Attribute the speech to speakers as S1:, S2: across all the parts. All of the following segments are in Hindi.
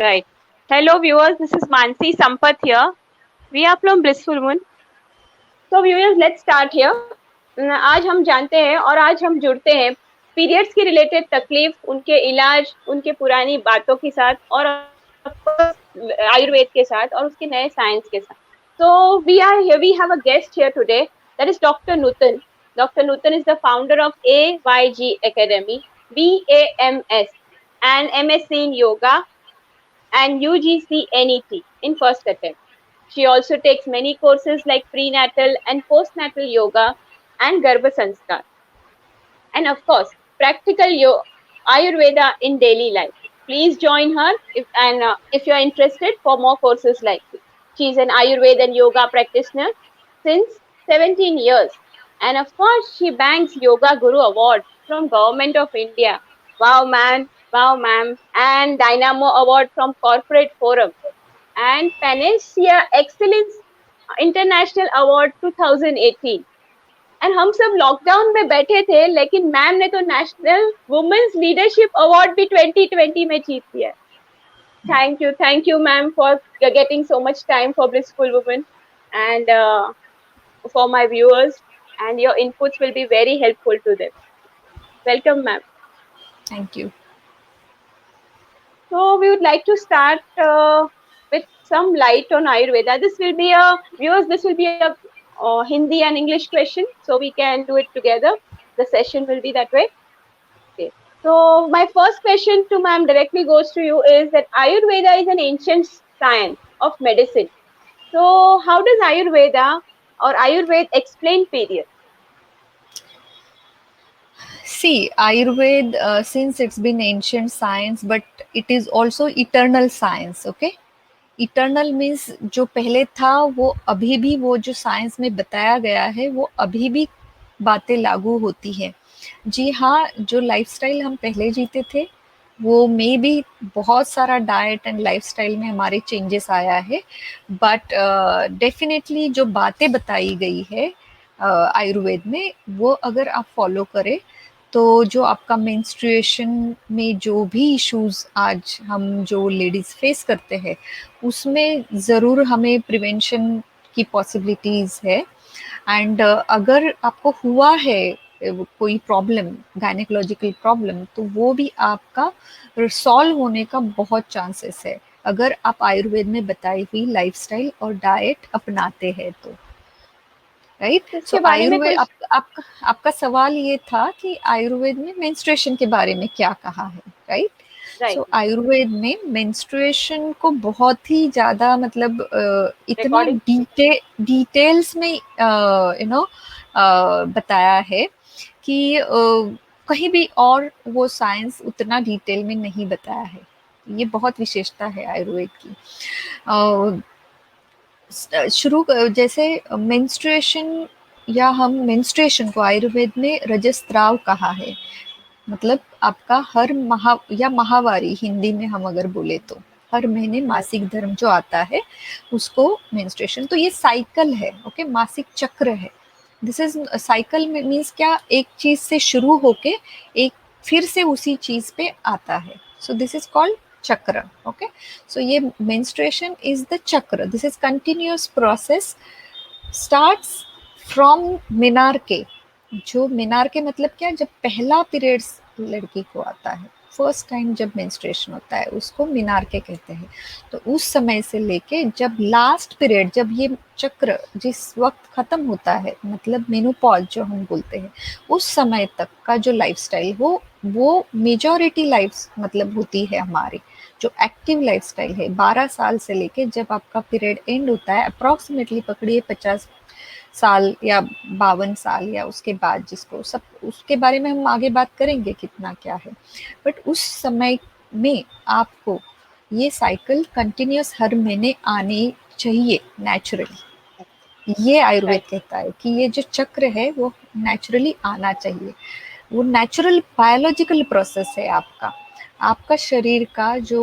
S1: Right. Hello viewers, this is Mansi Sampath here. We are from Blissful Moon. So viewers, let's start here. आज हम जानते हैं और आज हम जुड़ते हैं पीरियड्स की रिलेटेड तकलीफ, उनके इलाज, उनके पुरानी बातों के साथ और आयुर्वेद के साथ और उसके नए साइंस के साथ. So we have a guest here today, that is Dr. Nutan. Dr. Nutan is the founder of AYG Academy, BAMS, and MSc in Yoga and UGC NET in first attempt. She also takes many courses like prenatal and postnatal yoga and Garbha Sanskar. And of course, practical Ayurveda in daily life. Please join her if you are interested for more courses like this. She is an Ayurveda and yoga practitioner since 17 years. And of course, she banks Yoga Guru Award from Government of India. Wow, man. Wow, ma'am. And Dynamo Award from Corporate Forum. And Panacea Excellence International Award 2018. And हम सब लॉकडाउन में बैठे थे, लेकिन मैम ने तो नेशनल वुमेन्स लीडरशिप अवार्ड भी 2020 में जीत लिया. Thank you ma'am for getting so much time for blissful women and for my viewers, and your inputs will be very helpful to them. Welcome, ma'am.
S2: Thank you.
S1: So we would like to start with some light on Ayurveda. This will be a Hindi and English question, so we can do it together. The session will be that way. Okay. So my first question to ma'am directly goes to you is that Ayurveda is an ancient science of medicine. So how does Ayurveda or Ayurveda explain period?
S2: See, Ayurveda, since it's been ancient science, but it is also eternal science, okay? Eternal means जो पहले था वो अभी भी वो जो साइंस में बताया गया है वो अभी भी बातें लागू होती है. जी हाँ, जो लाइफस्टाइल हम पहले जीते थे वो मे भी बहुत सारा डाइट एंड लाइफस्टाइल में हमारे चेंजेस आया है, बट डेफिनेटली जो बातें बताई गई है आयुर्वेद में वो अगर आप फॉलो करें तो जो आपका मेंस्ट्रुएशन में जो भी इश्यूज आज हम जो लेडीज फेस करते हैं उसमें ज़रूर हमें प्रिवेंशन की पॉसिबिलिटीज़ है. एंड अगर आपको हुआ है कोई प्रॉब्लम, गायनेकोलॉजिकल प्रॉब्लम, तो वो भी आपका सॉल्व होने का बहुत चांसेस है अगर आप आयुर्वेद में बताई हुई लाइफस्टाइल और डाइट अपनाते हैं तो. राइट. सो आयुर्वेद आपका सवाल ये था कि आयुर्वेद में मेंस्ट्रुएशन के बारे में क्या कहा है. राइट. सो आयुर्वेद में मेंस्ट्रुएशन को बहुत ही ज्यादा मतलब इतना डिटेल्स में बताया है कि कहीं भी और वो साइंस उतना डिटेल में नहीं बताया है. ये बहुत विशेषता है आयुर्वेद की. शुरू जैसे मेंस्ट्रुएशन या हम मेंस्ट्रुएशन को आयुर्वेद में रजस्त्राव कहा है. मतलब आपका हर माहवारी हिंदी में हम अगर बोले तो हर महीने मासिक धर्म जो आता है उसको मेंस्ट्रुएशन. तो ये साइकिल है. ओके. मासिक चक्र है. दिस इज साइकिल में मीन्स क्या, एक चीज से शुरू होके एक फिर से उसी चीज पे आता है. So this is called chakra. Okay. So ये menstruation is the chakra. This is continuous process, starts from menarche. जो मिनार्के मतलब क्या, जब पहला पीरियड्स लड़की को आता है, फर्स्ट टाइम जब मेंस्ट्रुएशन होता है उसको मिनार्के कहते हैं. तो उस समय से लेके जब लास्ट पीरियड, जब ये चक्र जिस वक्त खत्म होता है, मतलब मेनोपॉज जो हम बोलते हैं, उस समय तक का जो लाइफस्टाइल हो वो मेजॉरिटी लाइफ मतलब होती है हमारी जो एक्टिव लाइफस्टाइल है. 12 साल से लेके जब आपका पीरियड एंड होता है, अप्रॉक्सीमेटली पकड़िए 50 साल या 52 साल या उसके बाद, जिसको सब उसके बारे में हम आगे बात करेंगे कितना क्या है. बट उस समय में आपको ये साइकिल कंटिन्यूस हर महीने आने चाहिए नेचुरली. ये आयुर्वेद कहता है कि ये जो चक्र है वो नेचुरली आना चाहिए. वो नेचुरल बायोलॉजिकल प्रोसेस है आपका शरीर का जो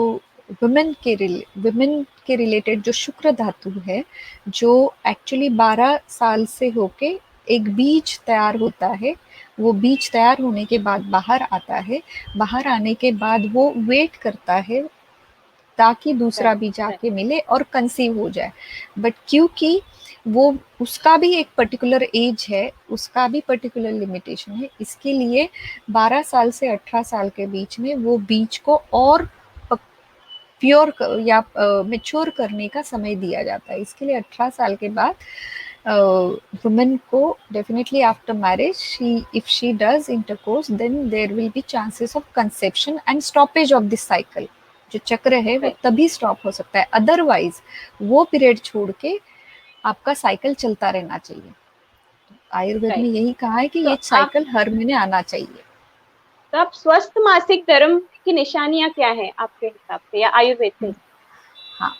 S2: वुमेन के रिलेटेड जो शुक्र धातु है, जो एक्चुअली 12 साल से होके एक बीज तैयार होता है. वो बीज तैयार होने के बाद बाहर आता है. बाहर आने के बाद वो वेट करता है ताकि दूसरा
S1: Right,
S2: भी
S1: right,
S2: जाके मिले और कंसीव हो जाए। बट क्योंकि वो उसका भी एक पर्टिकुलर एज है, उसका भी पर्टिकुलर लिमिटेशन है, इसके लिए 12 साल से 18 साल के बीच में वो बीज को और प्योर या मेच्योर करने का समय दिया जाता है। इसके लिए 18 साल के बाद वुमेन को definitely after marriage if she does intercourse then there will be chances of conception and stoppage of this cycle. जो चक्र है वो
S1: right.
S2: तभी स्टॉप हो सकता है, अदरवाइज वो पीरियड छोड़ के आपका साइकिल चलता रहना चाहिए। आयुर्वेद में
S1: Right.
S2: यही कहा है कि
S1: तो
S2: ये
S1: आप
S2: साइकिल हर महीने आना चाहिए।
S1: तो आप स्वस्थ मासिक धर्म की निशानियां क्या है आपके हिसाब से या आयुर्वेद के हिसाब
S2: हाँ,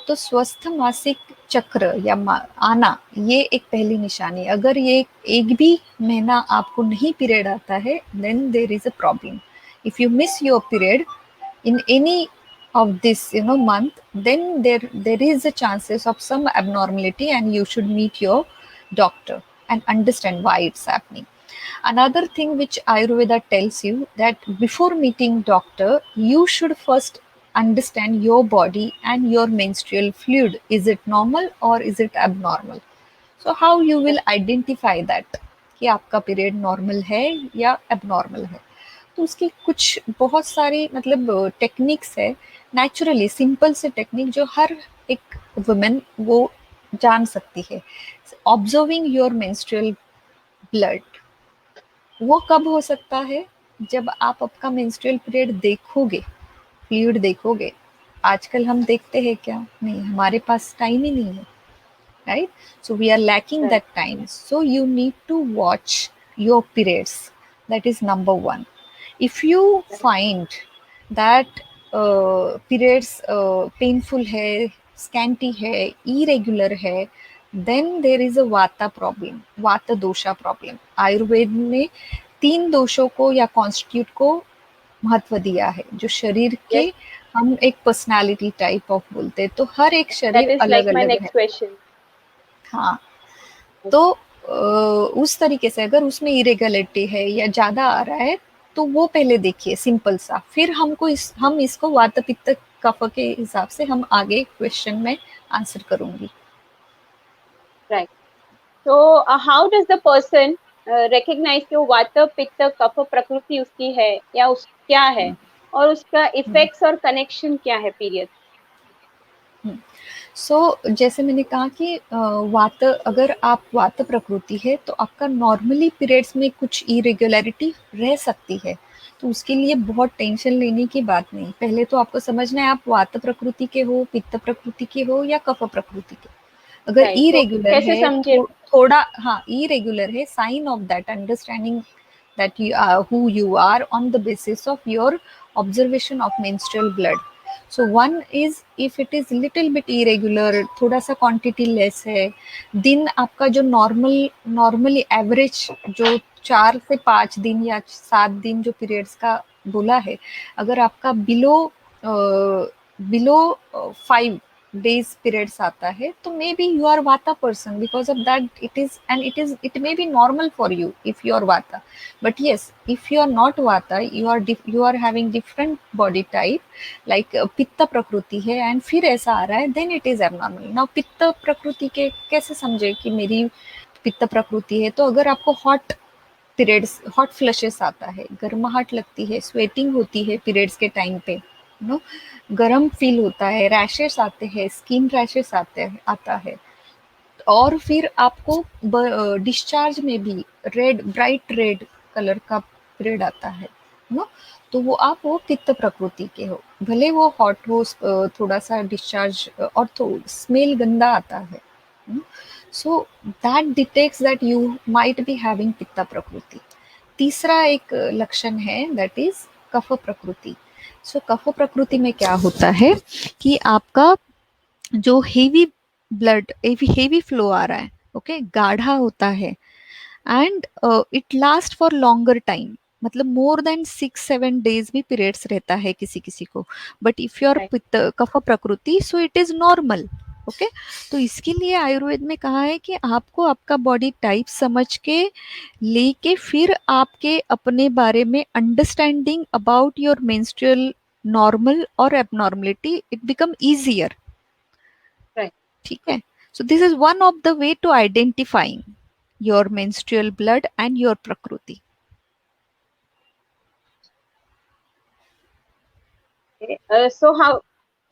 S2: तो स्वस्थ मासिक चक्र या आना ये एक पहली निशानी। अगर ये एक भी महीना आपको नहीं पीरियड आता है then there is a problem. If you miss your period in any of this month, then there is a chances of some abnormality and you should meet your doctor and understand why it's happening. Another thing which ayurveda tells you, that before meeting doctor you should first understand your body and your menstrual fluid. Is it normal or is it abnormal? So how you
S1: से?
S2: will identify that कि आपका पीरियड नॉर्मल है या एबनॉर्मल है। तो उसकी कुछ बहुत सारी मतलब टेक्निक्स है, नेचुरली सिंपल से टेक्निक जो हर एक वुमेन वो जान सकती है। ऑब्जर्विंग योर मेंस्ट्रुअल ब्लड, वो कब हो सकता है? जब आप आपका मेंस्ट्रुअल पीरियड देखोगे, फ्लूइड देखोगे। आजकल हम देखते हैं क्या? नहीं, हमारे पास टाइम ही नहीं है, right? So we are lacking
S1: Right.
S2: that time. So you need to watch your periods. That is number one. If you find that periods painful है, scanty है, irregular है, then there is a vata problem, vata dosha problem. Ayurveda ने 3 दोषों को या कॉन्स्टिट्यूट को महत्व दिया है, जो शरीर के
S1: Yes,
S2: हम एक पर्सनालिटी टाइप ऑफ बोलते हैं। तो हर एक
S1: that
S2: शरीर
S1: is
S2: अलग
S1: like my
S2: अलग है।
S1: next question.
S2: हाँ, तो उस तरीके से अगर उसमें इरेगुलरिटी है या ज्यादा आ रहा है तो वो पहले देखिए सिंपल सा, फिर हम इसको वात पित्त कफ के हिसाब से हम आगे क्वेश्चन में आंसर करूंगी।
S1: Right. So how does the person recognize कि वो वात पित्त कफ प्रकृति उसकी है या उस क्या है और उसका इफेक्ट्स और कनेक्शन क्या है पीरियड?
S2: सो जैसे मैंने कहा कि वात, अगर आप वात प्रकृति है तो आपका नॉर्मली पीरियड्स में कुछ इरेगुलरिटी रह सकती है, तो उसके लिए बहुत टेंशन लेने की बात नहीं। पहले तो आपको समझना है आप वात प्रकृति के हो, पित्त प्रकृति के हो या कफ प्रकृति के। अगर
S1: राइट, तो
S2: इरेगुलर
S1: कैसे
S2: है
S1: समझे?
S2: थोड़ा, हाँ इरेगुलर है, sign of that understanding that you are who you are on the basis of your observation of menstrual blood. So one is if it is little bit irregular, थोड़ा सा क्वांटिटी लेस है, दिन आपका जो नॉर्मली एवरेज जो 4 से 5 दिन या 7 दिन जो पीरियड्स का बोला है, अगर आपका बिलो 5 days periods आता है तो maybe you are vata person, because of that it may be normal for you if you are vata. but yes, if you are not vata, you are having different body type, like pitta prakriti है and फिर ऐसा आ रहा है, then it is abnormal. now पित्त प्रकृति के कैसे समझे कि मेरी पित्त प्रकृति है? तो अगर आपको हॉट पीरियड्स, हॉट फ्लशेस आता है, गर्माहट लगती है, स्वेटिंग होती है पीरियड्स के टाइम पे, नो, गरम फील होता है, रैशेस आते हैं, स्किन रैशेस आता है, और फिर आपको डिस्चार्ज में भी रेड, ब्राइट रेड कलर का पीरियड आता है नो, तो वो पित्त प्रकृति के हो, भले वो हॉट हो, थोड़ा सा डिस्चार्ज और तो स्मेल गंदा आता है। So that detects that you might be having पित्त प्रकृति। तीसरा एक लक्षण है दैट इज कफ प्रकृति। सो कफ प्रकृति में क्या होता है कि आपका जो हेवी ब्लड, हेवी फ्लो आ रहा है, ओके, गाढ़ा होता है, and it last for longer time, मतलब मोर देन 6-7 days भी पीरियड्स रहता है किसी किसी को। But if you are
S1: right,
S2: pitta kapha prakriti so it is normal, okay. तो इसके लिए आयुर्वेद में कहा है कि आपको आपका बॉडी टाइप समझ के लेके फिर आपके अपने बारे में understanding about your menstrual normal और abnormality it become easier,
S1: right.
S2: ठीक है. So this is one of the way to identifying your menstrual blood and your prakriti.
S1: Okay.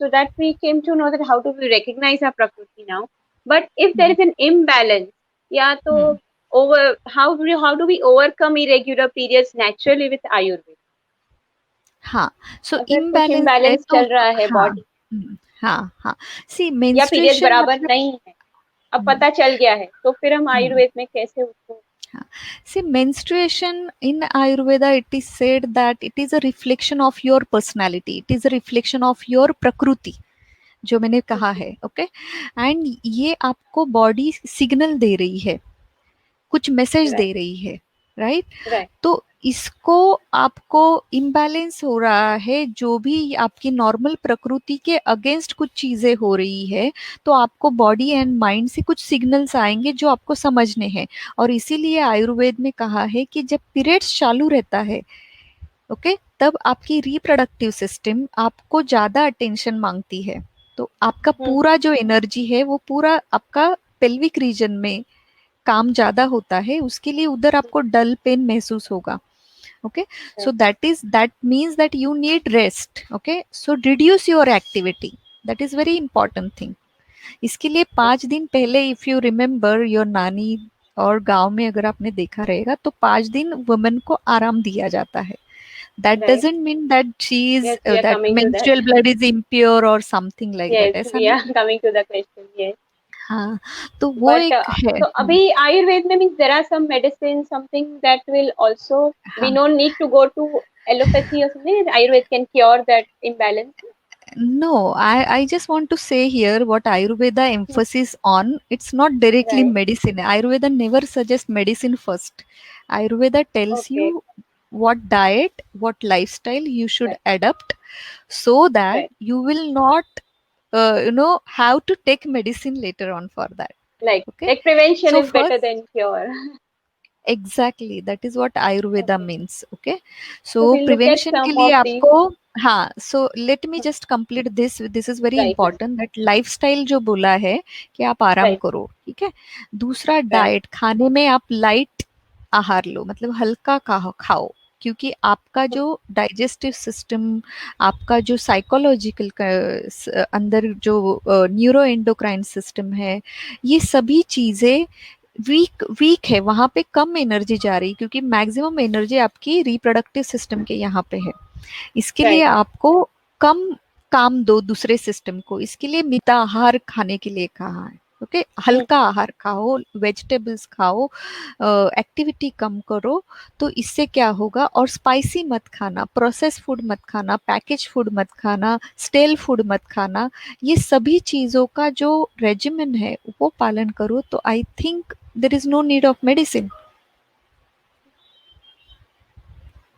S1: So that we came to know that how do we recognize our prakriti now. But if there is an imbalance, yeah,
S2: hmm.
S1: so how do we overcome irregular periods naturally with Ayurveda?
S2: हाँ, सो
S1: अगर कुछ
S2: इम्बैलेंस है
S1: imbalance
S2: तो
S1: चल रहा है
S2: हाँ.
S1: बॉडी
S2: हाँ हाँ. सी
S1: या पीरियड
S2: मेंस्ट्रुएशन
S1: बराबर
S2: मतलब
S1: नहीं है, अब
S2: हम्म,
S1: पता चल गया है, तो फिर हम
S2: हम्म,
S1: आयुर्वेद में कैसे उसको
S2: हाँ. See, menstruation in Ayurveda, it is said that it is a reflection of your personality. It is a reflection of your प्रकृति, जो मैंने कहा है. ओके. एंड ये आपको बॉडी सिग्नल दे रही है, कुछ मैसेज
S1: राइट
S2: दे रही है, राइट.
S1: राइट
S2: तो इसको आपको इम्बैलेंस हो रहा है, जो भी आपकी नॉर्मल प्रकृति के अगेंस्ट कुछ चीजें हो रही है, तो आपको बॉडी एंड माइंड से कुछ सिग्नल्स आएंगे जो आपको समझने हैं. और इसीलिए आयुर्वेद में कहा है कि जब पीरियड्स चालू रहता है, ओके, तब आपकी रिप्रोडक्टिव सिस्टम आपको ज्यादा अटेंशन मांगती है. तो आपका
S1: हम्म
S2: पूरा जो एनर्जी है वो पूरा आपका पेल्विक रीजन में काम ज्यादा होता है, उसके लिए उधर आपको डल पेन महसूस होगा. Okay. So that means that you need rest. Okay. So reduce your activity, that is very important thing. इसके लिए 5 दिन पहले, इफ यू रिमेम्बर योर नानी और गांव में अगर आपने देखा रहेगा, तो 5 दिन वुमेन को आराम दिया जाता है. That
S1: right
S2: doesn't mean that she is
S1: yes we are
S2: that
S1: coming to that
S2: menstrual blood is impure और समथिंग लाइक दैट,
S1: यस
S2: ऐसा
S1: वी
S2: नहीं
S1: आर
S2: है.
S1: Coming to the question yes
S2: हाँ, तो वो
S1: but
S2: एक है.
S1: so abhi ayurved mein means there are some medicine something that will also we
S2: हाँ.
S1: don't need to go to allopathy or something ayurved can cure that imbalance.
S2: No, I just want to say here what Ayurveda emphasis on. It's not directly
S1: Right.
S2: medicine. Ayurveda never suggests medicine first. Ayurveda tells
S1: Okay.
S2: you what diet, what lifestyle you should
S1: Right.
S2: adopt, so that
S1: Right.
S2: you will not, have to take medicine later on for that. Okay.
S1: Like prevention
S2: So
S1: is better
S2: first,
S1: than cure.
S2: Exactly that is what Ayurveda
S1: Okay.
S2: Means. Okay.
S1: So
S2: so
S1: we'll look at
S2: prevention के
S1: some
S2: लिए
S1: of these.
S2: आपको, हाँ, so let me just complete this this is very
S1: Right. Right.
S2: Important, that lifestyle जो बोला है कि आप आराम
S1: Right.
S2: करो, ठीक है. दूसरा,
S1: Right.
S2: डाइट, खाने में आप लाइट आहार लो, मतलब हल्का खाओ, क्योंकि आपका जो डाइजेस्टिव सिस्टम, आपका जो साइकोलॉजिकल अंदर जो न्यूरो एंडोक्राइन सिस्टम है, ये सभी चीजें वीक वीक है, वहां पे कम एनर्जी जा रही, क्योंकि मैक्सिमम एनर्जी आपकी रिप्रोडक्टिव सिस्टम के यहाँ पे है. इसके लिए
S1: Right.
S2: आपको कम काम दो दूसरे सिस्टम को, इसके लिए मिताहार खाने के लिए कहा है. ओके. हल्का आहार खाओ, वेजिटेबल्स खाओ, एक्टिविटी कम करो. तो इससे क्या होगा, और स्पाइसी मत खाना, प्रोसेस फूड मत खाना, पैकेज फूड मत खाना, स्टेल फूड मत खाना. ये सभी चीजों का जो रेजिमेन है वो पालन करो, तो I think there is no need of medicine.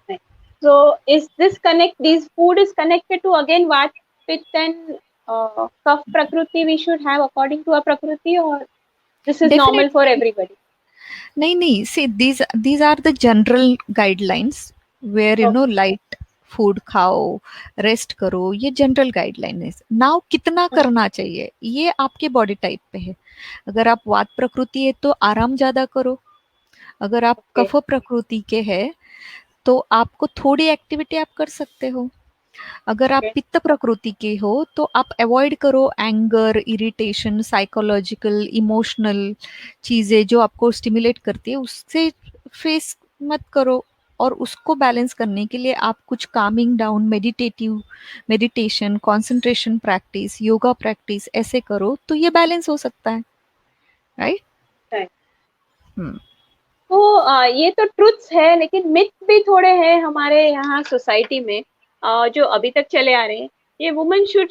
S1: Right. So is this connect? These food is connected to again what pitta and kapha prakriti we should have according to our prakriti, or this is normal for
S2: Definitely.
S1: everybody.
S2: नहीं नहीं, see, these are the general guidelines where
S1: Okay.
S2: light food खाओ, रेस्ट करो, ये जनरल गाइडलाइन है. नाउ कितना
S1: Hmm.
S2: करना चाहिए ये आपके बॉडी टाइप पे है. अगर आप वात प्रकृति है तो आराम ज्यादा करो. अगर आप
S1: Okay.
S2: कफ प्रकृति के है तो आपको थोड़ी एक्टिविटी आप कर सकते हो. अगर आप
S1: Okay.
S2: पित्त प्रकृति के हो तो आप अवॉइड करो एंगर, इरिटेशन, साइकोलॉजिकल, इमोशनल चीजें जो आपको स्टिमुलेट करती है, उससे फेस मत करो. और उसको बैलेंस करने के लिए आप कुछ Kameng down, meditation, concentration practice, yoga practice ऐसे करो, तो ये बैलेंस हो सकता है. राइट.
S1: Right.
S2: हम्म.
S1: तो ये तो ट्रुथ्स है, लेकिन मिथ भी थोड़े हैं हमारे यहाँ सोसाइटी में, जो अभी तक चले आ रहे हैं. ये वुमेन शुड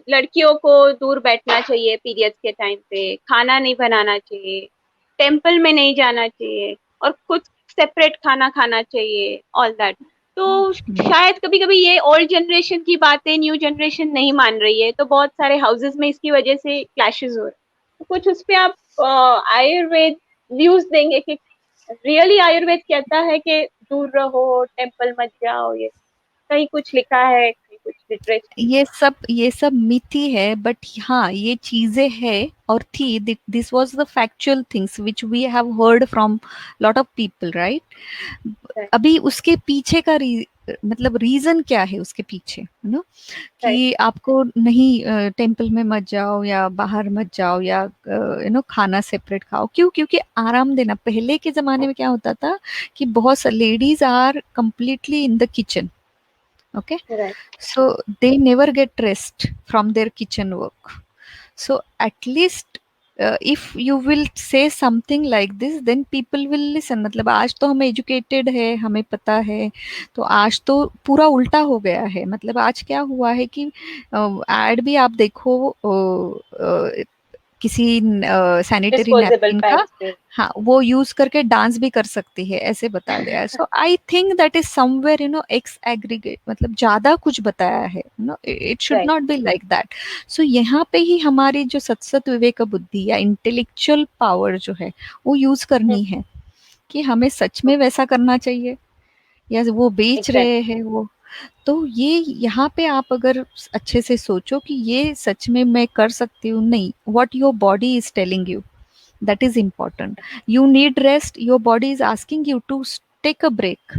S1: लड़कियों को दूर बैठना चाहिए पीरियड्स के टाइम पे, खाना नहीं बनाना चाहिए, टेम्पल में नहीं जाना चाहिए, और खुद सेपरेट खाना खाना चाहिए, ऑल दैट. तो शायद कभी कभी ये ओल्ड जनरेशन की बातें न्यू जनरेशन नहीं मान रही है, तो बहुत सारे हाउसेस में इसकी वजह से क्लैशेस हो रहे हैं. तो कुछ उस पे आप आयुर्वेद व्यूज देंगे कि रियली आयुर्वेद कहता है कि दूर रहो, टेम्पल मत जाओ, ये कहीं कुछ लिखा है, कहीं कुछ लिटरेचर?
S2: ये सब मिथी है, बट हाँ ये चीजें है और थी. This was the factual things which we have heard from lot of people, right.
S1: Right,
S2: अभी उसके पीछे का मतलब रीजन क्या है उसके पीछे, है ना,
S1: राइट,
S2: कि आपको नहीं टेम्पल में मत जाओ या बाहर मत जाओ या खाना सेपरेट खाओ. क्यों? क्योंकि आराम देना. पहले के जमाने में क्या होता था कि बहुत सा ladies are completely in the kitchen. Okay.
S1: Right,
S2: So they never get rest from their kitchen work. So at least if you will say something like this, then people will listen. मतलब आज तो हम एजुकेटेड है, हमें पता है. तो आज तो पूरा उल्टा हो गया है. मतलब आज क्या हुआ है कि एड भी आप देखो किसी सैनिटरी
S1: डिस्पोजेबल
S2: नैपकिन का,
S1: पैड्स पे।
S2: हाँ वो यूज करके डांस भी कर सकती है ऐसे बता दिया है. So I think that is somewhere exaggerate, मतलब ज्यादा कुछ बताया है. It should
S1: right,
S2: not be like that. So यहाँ पे ही हमारी जो सत्सत विवेक बुद्धि या इंटेलेक्चुअल पावर जो है वो यूज करनी है कि हमें सच में वैसा करना चाहिए या वो बेच रहे
S1: एग्जैक्टली,
S2: हैं वो. तो ये यहाँ पे आप अगर अच्छे से सोचो कि ये सच में मैं कर सकती हूँ, नहीं, what your body is telling you, that is important. You need rest, your body is asking you to take a break.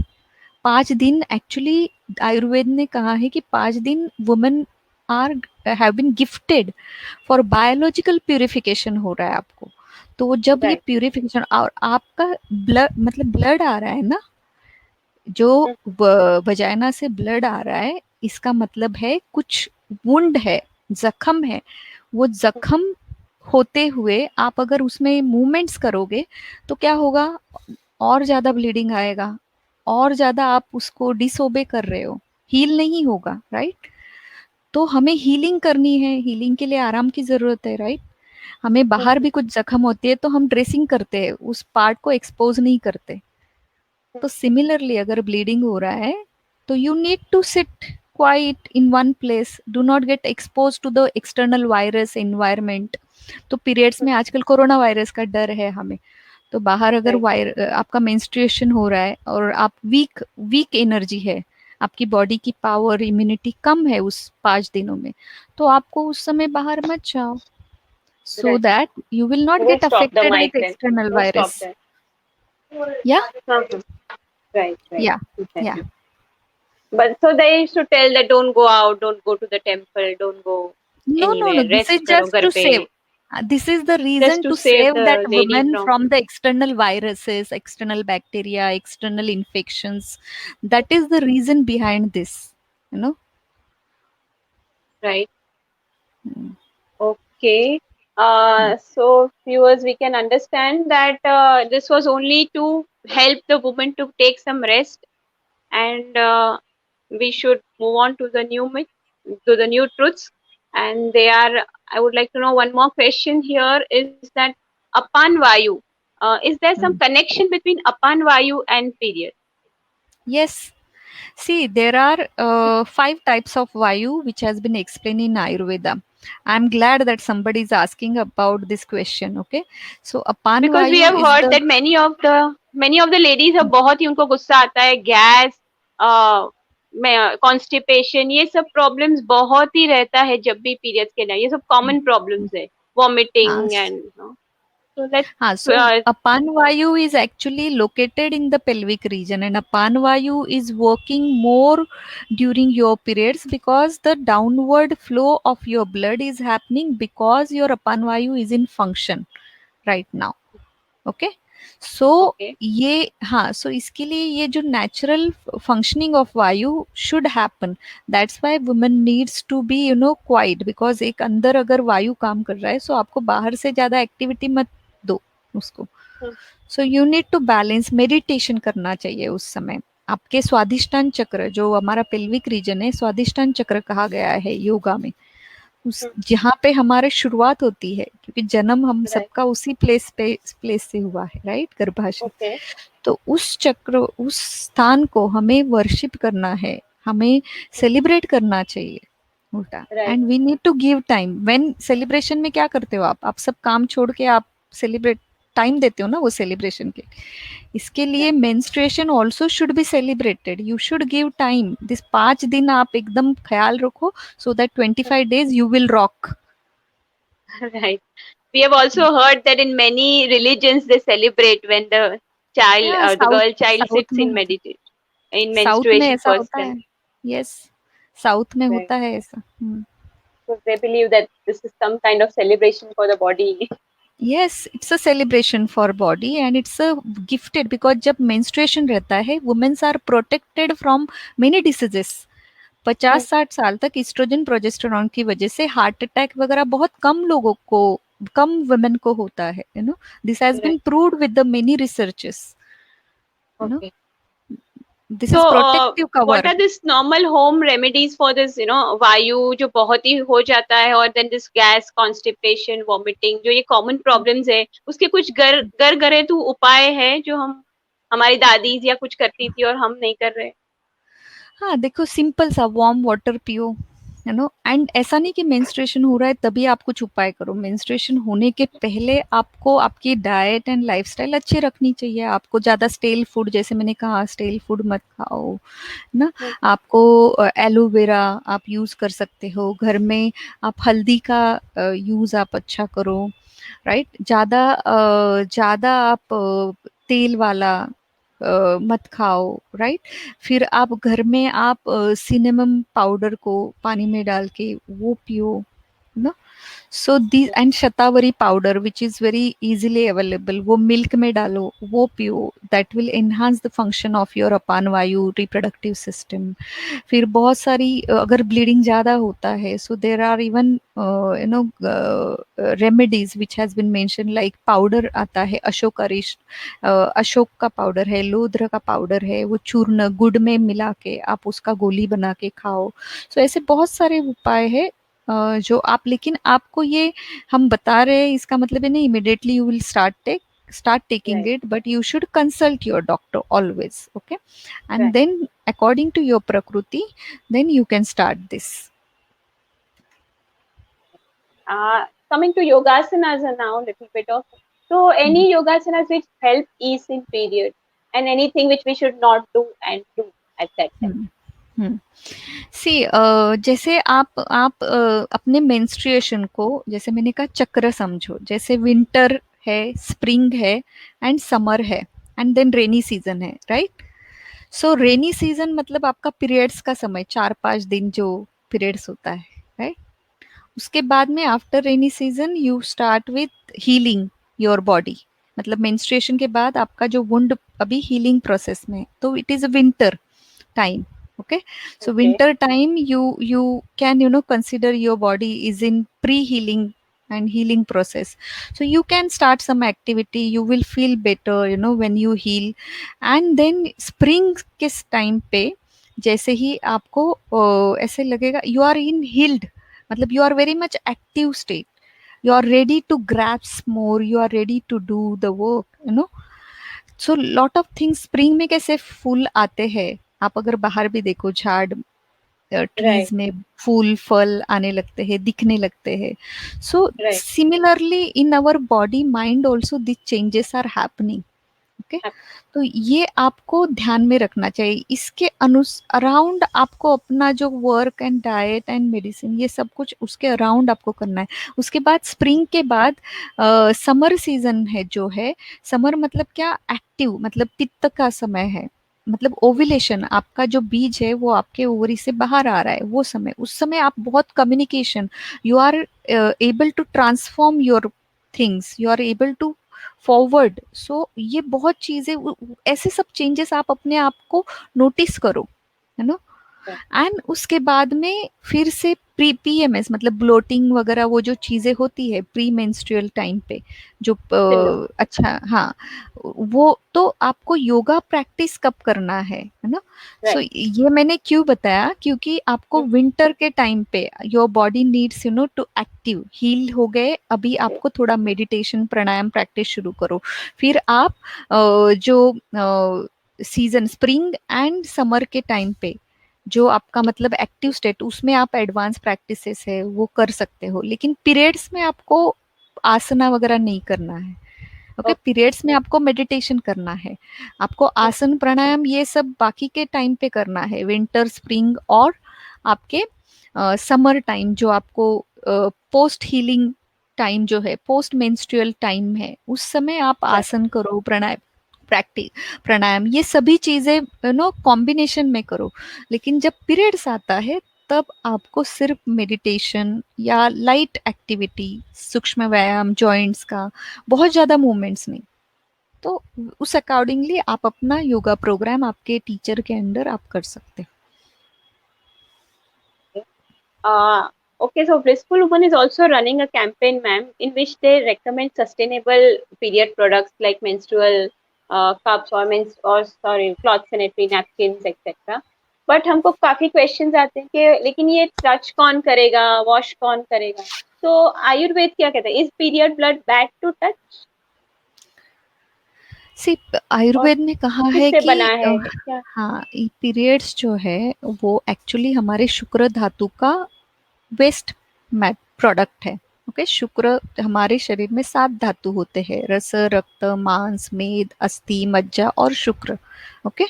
S2: 5 दिन एक्चुअली आयुर्वेद ने कहा है कि 5 दिन women are have been gifted for biological purification हो रहा है आपको. तो जब ये
S1: राइट,
S2: प्यूरिफिकेशन और आपका ब्लड, मतलब ब्लड आ रहा है ना, जो वजाइना से ब्लड आ रहा है, इसका मतलब है कुछ वुंड है, जख्म है. वो जख्म होते हुए आप अगर उसमें मूवमेंट्स करोगे तो क्या होगा, और ज्यादा ब्लीडिंग आएगा, और ज्यादा आप उसको डिसोबे कर रहे हो, हील नहीं होगा, राइट. तो हमें हीलिंग करनी है, हीलिंग के लिए आराम की जरूरत है, राइट. हमें बाहर भी कुछ जख्म होती है तो हम ड्रेसिंग करते हैं, उस पार्ट को एक्सपोज नहीं करते. तो सिमिलरली अगर ब्लीडिंग हो रहा है तो you need to sit quiet in one place, do not get expose to the external virus environment. तो पीरियड्स में आजकल कोरोना वायरस का डर है हमें. तो बाहर अगर
S1: राइट,
S2: आपका मेंस्ट्रुएशन हो रहा है और आप वीक वीक एनर्जी है, आपकी बॉडी की पावर इम्यूनिटी कम है उस 5 दिनों में, तो आपको उस समय बाहर मत जाओ, so
S1: right,
S2: that you will not
S1: we'll
S2: get
S1: stop the
S2: affected
S1: mic
S2: with
S1: then,
S2: external
S1: we'll stop
S2: virus.
S1: there.
S2: या
S1: Right, right,
S2: या या
S1: exactly. But so they used to tell that don't go out, don't go to the temple, don't go
S2: No, no, no.
S1: anywhere,
S2: This is
S1: rest karo
S2: just
S1: घर
S2: to
S1: पे,
S2: save. This is the
S1: just
S2: reason
S1: to
S2: to
S1: save
S2: save that
S1: the lady
S2: women
S1: from,
S2: from the external viruses, external bacteria, external infections. That is the reason behind this. You know.
S1: right?
S2: Mm.
S1: Okay.
S2: Mm.
S1: So viewers, we can understand that this was only to help the woman to take some rest, and we should move on to the new myth, to the new truths. And they are, I would like to know one more question here is that Apan Vayu, is there some
S2: Mm.
S1: connection between Apan Vayu and period?
S2: Yes. See, there are 5 types of Vayu which has been explained in Ayurveda. I'm glad that somebody is asking about this question. Okay. So, Apan
S1: Because we
S2: Vayu
S1: have
S2: is
S1: heard
S2: the.
S1: that many of the ladies अब बहुत ही उनको गुस्सा आता है, गैस, कॉन्स्टिपेशन, ये सब प्रॉब्लम्स बहुत ही रहता है जब भी पीरियड्स के लिए, ये सब कॉमन प्रॉब्लम्स है,
S2: हाँ.
S1: Vomiting and so let's
S2: So Apan Vayu is actually located in the pelvic region, and Apan Vayu is working more during your periods because the downward flow of your blood is happening because your Apan Vayu is in function right now. Okay. So
S1: okay,
S2: ये हाँ, so इसके लिए ये जो natural functioning of वायु should happen. That's why women needs to be quiet, because एक अंदर अगर वायु काम कर रहा है, so आपको बाहर से ज्यादा एक्टिविटी मत दो उसको. So you need to balance, meditation करना चाहिए उस समय. आपके स्वादिष्टान चक्र, जो हमारा पेल्विक रीजन है, स्वादिष्टान चक्र कहा गया है योगा में, उस जहाँ पे हमारे शुरुआत होती है, क्योंकि जन्म हम
S1: right,
S2: सबका उसी प्लेस से हुआ है, राइट, गर्भाशय.
S1: okay,
S2: तो उस चक्र, उस स्थान को हमें वर्शिप करना है, हमें सेलिब्रेट करना चाहिए उल्टा.
S1: right,
S2: and we need to give time. When celebration में क्या करते हो आप सब काम छोड़ के आप सेलिब्रेट टाइम देते हो ना वो सेलिब्रेशन के। इसके लिए menstruation also should be celebrated, you should give time, this 5 दिन आप एकदम ख्याल रखो, so that 25 days you will rock.
S1: Right. We have also heard that in many religions they celebrate when the child,
S2: हाँ,
S1: the
S2: south
S1: girl child
S2: south
S1: sits
S2: में
S1: in
S2: होता
S1: meditation, in
S2: साउथ में
S1: menstruation
S2: ऐसा
S1: first,
S2: होता
S1: and
S2: है। यस, साउथ में
S1: right.
S2: होता है ऐसा।
S1: So they believe that this is some kind of celebration for the body.
S2: Yes, it's a celebration for body and it's a gifted, because जब मेंस्ट्रुएशन रहता है womens are protected from many diseases. 50-60 साल तक इस्ट्रोजन प्रोजेस्टेरॉन की वजह से हार्ट अटैक वगैरह बहुत कम लोगों को, कम वुमेन को होता है, you know, this has been
S1: Right.
S2: Proved with the many researches, you know,
S1: Okay.
S2: This
S1: So
S2: is protective
S1: what
S2: cover.
S1: are this normal home remedies for this, वायु जो बहुत ही हो जाता है, और then this gas, constipation, vomiting, जो ये common problems है, उसके कुछ घर घरेलू उपाय है जो हम हमारी दादी या कुछ करती थी और हम नहीं कर रहे?
S2: हाँ, देखो सिंपल सा वार्म वाटर पियो, यू नो, एंड ऐसा नहीं कि मेंस्ट्रुएशन हो रहा है तभी आप कुछ उपाय करो। मेंस्ट्रुएशन होने के पहले आपको आपकी डाइट एंड लाइफस्टाइल अच्छी रखनी चाहिए। आपको ज़्यादा स्टेल फूड, जैसे मैंने कहा, स्टेल फूड मत खाओ ना।
S1: हम्म,
S2: आपको एलोवेरा आप यूज़ कर सकते हो घर में, आप हल्दी का यूज़ आप अच्छा करो, राइट। ज़्यादा आप तेल वाला मत खाओ, राइट। फिर आप घर में आप सिनेमम पाउडर को पानी में डाल के वो पियो ना। So the and shatavari powder which is very easily available, वो मिल्क में डालो, वो पियो, that will enhance the function of your apan vayu reproductive system. फिर बहुत सारी अगर ब्लीडिंग ज़्यादा होता है, so there are even you know remedies which has been mentioned, like powder आता है अशोक का पाउडर है, लोध्र का पाउडर है, वो चूर्ण गुड़ में मिला के आप उसका गोली बना के खाओ। सो ऐसे बहुत सारे उपाय है जो आप, लेकिन आपको ये हम बता रहे हैं इसका मतलब है नहीं immediately you will start taking
S1: right,
S2: it, but you should consult your doctor always, okay, and
S1: right.
S2: then according to your prakriti, then you can start this.
S1: Coming to yogasanas now, little bit of, so
S2: Hmm.
S1: any yogasanas which help ease in period, and anything which we should not do and do at that time.
S2: Hmm. Hmm. सी जैसे आप अपने मेंस्ट्रुएशन को, जैसे मैंने कहा, चक्र समझो, जैसे विंटर है, स्प्रिंग है एंड समर है एंड देन रेनी सीजन है, राइट। सो रेनी सीजन मतलब आपका पीरियड्स का समय, 4-5 दिन जो पीरियड्स होता है, राइट। उसके बाद में after rainy season you start with healing your body, मतलब मेंस्ट्रुएशन के बाद आपका जो वुंड अभी हीलिंग प्रोसेस में है, तो it is winter time, okay. So
S1: Okay.
S2: winter time you can, you know, consider your body is in pre healing and healing process, so you can start some activity, you will feel better, you know, when you heal. And then spring के टाइम पे जैसे ही आपको ऐसे लगेगा you are in healed, मतलब you are very much active state, you are ready to grasp more, you are ready to do the work, you know. So lot of things, spring में कैसे फूल आते हैं, आप अगर बाहर भी देखो झाड़ ट्रीज
S1: Right,
S2: में फूल फल आने लगते हैं, दिखने लगते हैं। So
S1: right.
S2: Similarly in our body mind also this changes are happening, okay. तो ये आपको ध्यान में रखना चाहिए। इसके अराउंड आपको अपना जो work and diet and medicine ये सब कुछ उसके अराउंड आपको करना है। उसके बाद स्प्रिंग के बाद समर सीजन है जो है, समर मतलब क्या, एक्टिव, मतलब पित्त का समय है, मतलब ओव्यूलेशन, आपका जो बीज है वो आपके ओवरी से बाहर आ रहा है, वो समय, उस समय आप बहुत communication, you are able to transform your things, you are able to forward. So ये बहुत चीजें, ऐसे सब चेंजेस आप अपने आप को नोटिस करो, है ना।
S1: Right.
S2: एंड उसके बाद में फिर से प्री पीएमएस मतलब ब्लोटिंग वगैरह वो जो चीजें होती है प्री मेंस्ट्रुअल टाइम पे, जो
S1: Symptoms.
S2: अच्छा हाँ, वो तो आपको योगा प्रैक्टिस कब करना है ना। सो
S1: Right.
S2: ये मैंने क्यों बताया, क्योंकि आपको
S1: Mm,
S2: विंटर के टाइम पे your body needs, you know, to active heal हो गए, अभी आपको थोड़ा मेडिटेशन प्राणायाम प्रैक्टिस शुरू करो। फिर आप जो सीजन स्प्रिंग एंड समर के टाइम पे जो आपका मतलब एक्टिव स्टेट, उसमें आप एडवांस प्रैक्टिसेस है वो कर सकते हो, लेकिन पीरियड्स में आपको आसना वगैरह नहीं करना है, ओके, पीरियड्स में आपको मेडिटेशन करना है, आपको आसन प्राणायाम ये सब बाकी के टाइम पे करना है, विंटर स्प्रिंग और आपके समर टाइम जो आपको पोस्ट हीलिंग टाइम जो है, पोस्ट मेंस्ट्रुअल टाइम है, उस समय आप आसन करो, प्राणायाम ये सभी चीजें कॉम्बिनेशन में करो। लेकिन जब पीरियड्स आता है तब आपको सिर्फ मेडिटेशन या लाइट एक्टिविटी, सूक्ष्म व्यायाम, जॉइंट्स का, बहुत ज्यादा मूवमेंट्स नहीं। तो उस अकॉर्डिंगली आप अपना योगा प्रोग्राम आपके टीचर के अंडर आप कर सकते हैं।
S1: Okay, so Blissful Woman is also running a campaign, ma'am, in which they recommend sustainable period products like menstrual cups or sorry, cloth sanitary napkins, etc. But हमको काफी क्वेश्चंस आते हैं कि लेकिन ये टच कौन करेगा, वॉश कौन करेगा? तो आयुर्वेद क्या कहता है, is period blood bad to touch?
S2: सिर्फ आयुर्वेद में कहा है
S1: किससे
S2: कि
S1: बना है क्या?
S2: हाँ, पीरियड्स जो है वो एक्चुअली हमारे शुक्र धातु का वेस्ट प्रोडक्ट है। ओके, शुक्र, हमारे शरीर में 7 धातु होते हैं, रस, रक्त, मांस, मेद, अस्थि, मज्जा और शुक्र। ओके,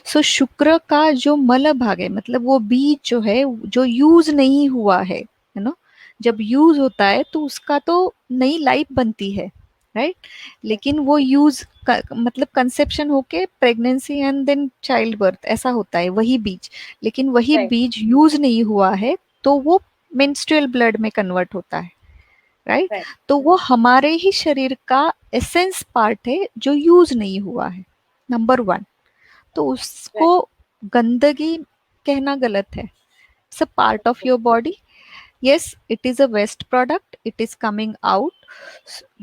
S2: सो शुक्र का जो मल भाग है, मतलब वो बीज जो है जो यूज नहीं हुआ है ना, जब यूज होता है तो उसका तो नई लाइफ बनती है, राइट। लेकिन वो यूज मतलब कंसेप्शन होके pregnancy and then child birth ऐसा होता है वही बीज, लेकिन वही बीज यूज नहीं हुआ है तो वो मेंस्ट्रुअल ब्लड में कन्वर्ट होता है, राइट। तो वो हमारे ही शरीर का एसेंस पार्ट है जो यूज नहीं हुआ है, नंबर 1। तो उसको गंदगी कहना गलत है, it's a part of your body. yes, it is a waste product, it is coming out,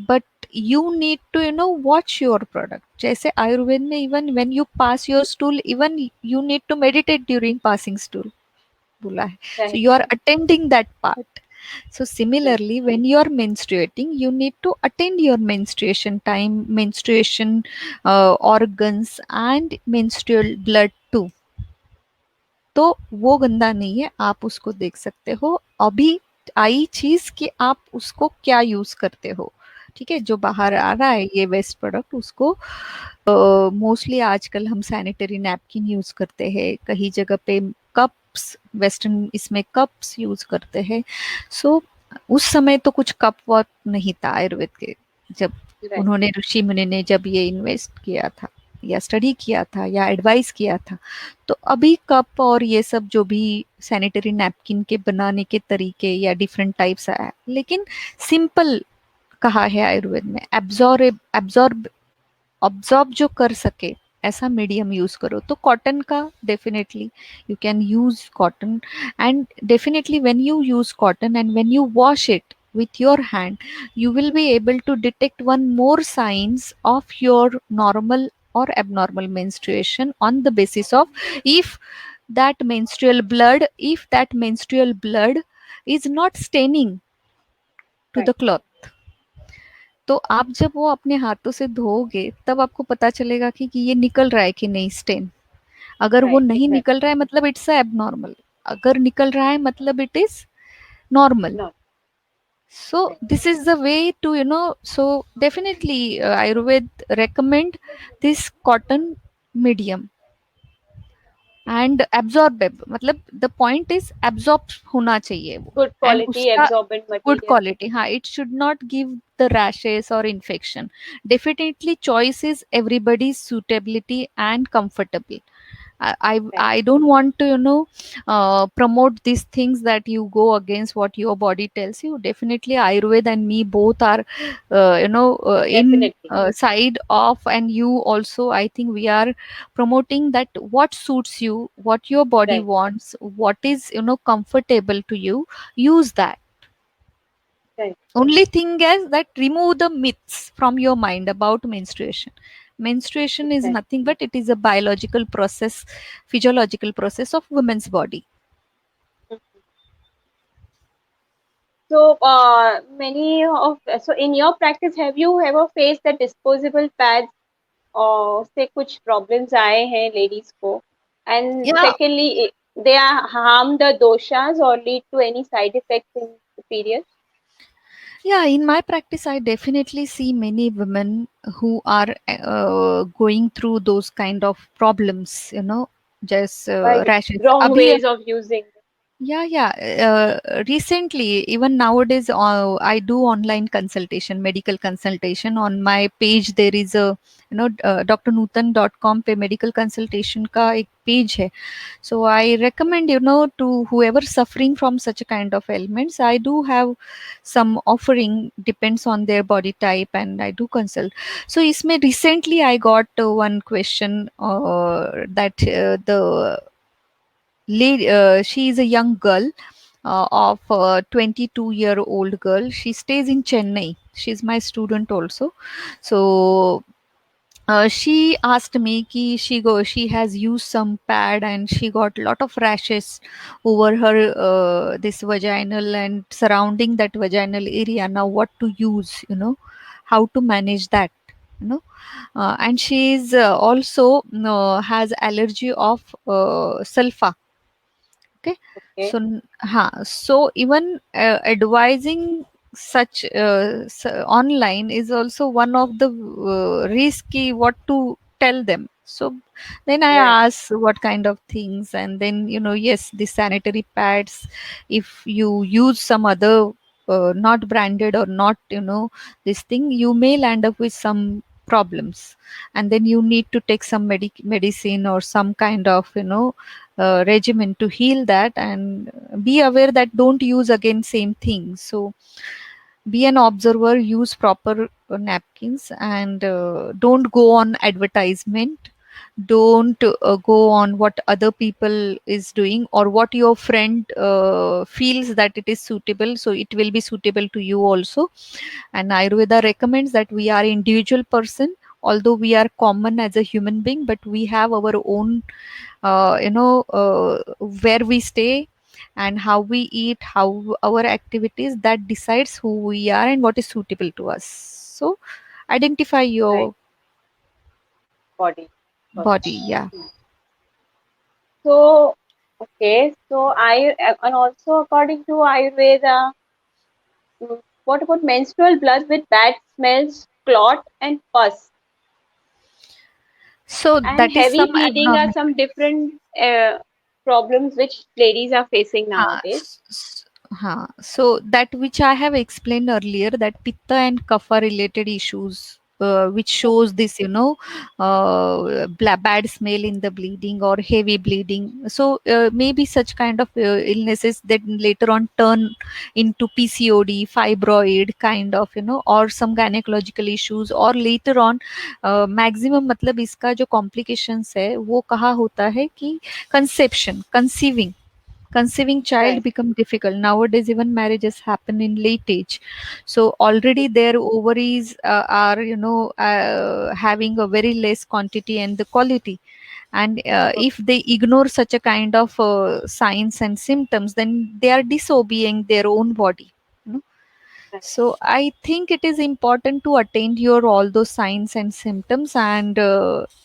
S2: but you need to watch your product। जैसे आयुर्वेद में even when you pass your stool, even you need to meditate during passing stool बोला है, so you are attending that part। so similarly when you are menstruating you need to attend your menstruation time, menstruation organs and menstrual blood too। तो वो गंदा नहीं है, आप उसको देख सकते हो। अभी आई चीज कि आप उसको क्या यूज करते हो, ठीक है। जो बाहर आ रहा है ये वेस्ट प्रोडक्ट, उसको मोस्टली आजकल हम सैनिटरी नैपकिन यूज करते हैं, कहीं जगह पे कप्स, वेस्टर्न इसमें कप्स यूज करते हैं। सो उस समय तो कुछ कप वॉप नहीं था आयुर्वेद के, जब उन्होंने ऋषि मुनि ने जब ये इन्वेस्ट किया था या स्टडी किया था या एडवाइस किया था, तो अभी कप और ये सब जो भी सैनिटरी नैपकिन के बनाने के तरीके या डिफरेंट टाइप्स आया, लेकिन सिंपल कहा है आयुर्वेद में, ऑब्जॉर्ब जो कर सके ऐसा मीडियम यूज करो। तो कॉटन का definitely you can use cotton, and definitely when you use cotton and when you wash it with your hand, you will be able to detect one more signs of your normal or abnormal menstruation on the basis of if that menstrual blood is not staining to the cloth। तो आप जब वो अपने हाथों से धोओगे तब आपको पता चलेगा कि ये निकल रहा है कि नहीं स्टेन। अगर वो नहीं निकल रहा है मतलब इट्स एबनॉर्मल, अगर निकल रहा है मतलब it is normal. so this is the way to so definitely Ayurved recommend this cotton medium and absorbable, मतलब the point is absorb होना चाहिए वो,
S1: गुड
S2: and
S1: क्वालिटी
S2: उसका
S1: एब्जॉर्बेंट
S2: good
S1: मटेरियल।
S2: quality, हाँ, it should not give the rashes or infection। definitely choice is everybody's suitability and comfortable। I don't want to promote these things that you go against what your body tells you। definitely Ayurved and me both are in side of, and you also, I think we are promoting that what suits you, what your body wants, what is comfortable to you, use that। only thing is that remove the myths from your mind about menstruation। menstruation is nothing but it is a biological process, physiological process of women's body।
S1: So so in your practice have you ever faced the disposable pads और से कुछ problems आए हैं ladies को? And secondly, they are harm the doshas or lead to any side effects in the period?
S2: Yeah, in my practice, I definitely see many women who are going through those kind of problems, just
S1: By
S2: rashes.
S1: wrong
S2: Abhi,
S1: ways of using.
S2: yeah, yeah. Recently, even nowadays, I do online consultation, medical consultation. On my page, there is a, drnutan.com पे medical consultation का एक page है. So I recommend, to whoever suffering from such a kind of ailments, I do have some offering, depends on their body type, and I do consult. So इसमें recently I got one question that the lady, she is a young girl of a 22-year-old girl. She stays in Chennai. She's my student also. So she asked me ki she has used some pad and she got lot of rashes over her this vaginal and surrounding that vaginal area. Now what to use, how to manage that, you know and she is also has allergy of sulfa. Okay.
S1: Okay.
S2: So even advising such online is also one of the risky what to tell them. So then I
S1: Right.
S2: ask what kind of things, and then yes, the sanitary pads, if you use some other not branded or not this thing, you may land up with some problems, and then you need to take some medicine or some kind of regimen to heal that, and be aware that don't use again same thing. So be an observer, use proper napkins, and don't go on advertisement, don't go on what other people is doing or what your friend feels that it is suitable, so it will be suitable to you also. And Ayurveda recommends that we are individual person, although we are common as a human being, but we have our own where we stay and how we eat, how our activities, that decides who we are and what is suitable to us. So identify
S1: Right.
S2: your
S1: Body first.
S2: body. Yeah.
S1: Hmm. So, okay. So I and also according to Ayurveda, what about menstrual blood with bad smells, clot, and pus?
S2: So
S1: And
S2: that is
S1: heavy
S2: some
S1: bleeding are
S2: abnormal.
S1: some different problems which ladies are facing
S2: हाँ,
S1: nowadays.
S2: हाँ. So that which I have explained earlier, that pitta and kapha related issues, which shows this, bad smell in the bleeding or heavy bleeding. So maybe such kind of illnesses that later on turn into PCOD, fibroid kind of, or some gynecological issues, or later on maximum मतलब इसका जो complications है वो कहाँ होता है कि conceiving child
S1: Right.
S2: become difficult nowadays. Even marriages happen in late age, so already their ovaries are having a very less quantity and the quality, and
S1: Okay.
S2: if they ignore such a kind of signs and symptoms, then they are disobeying their own body, you know.
S1: Right.
S2: So I think it is important to attend your all those signs and symptoms, and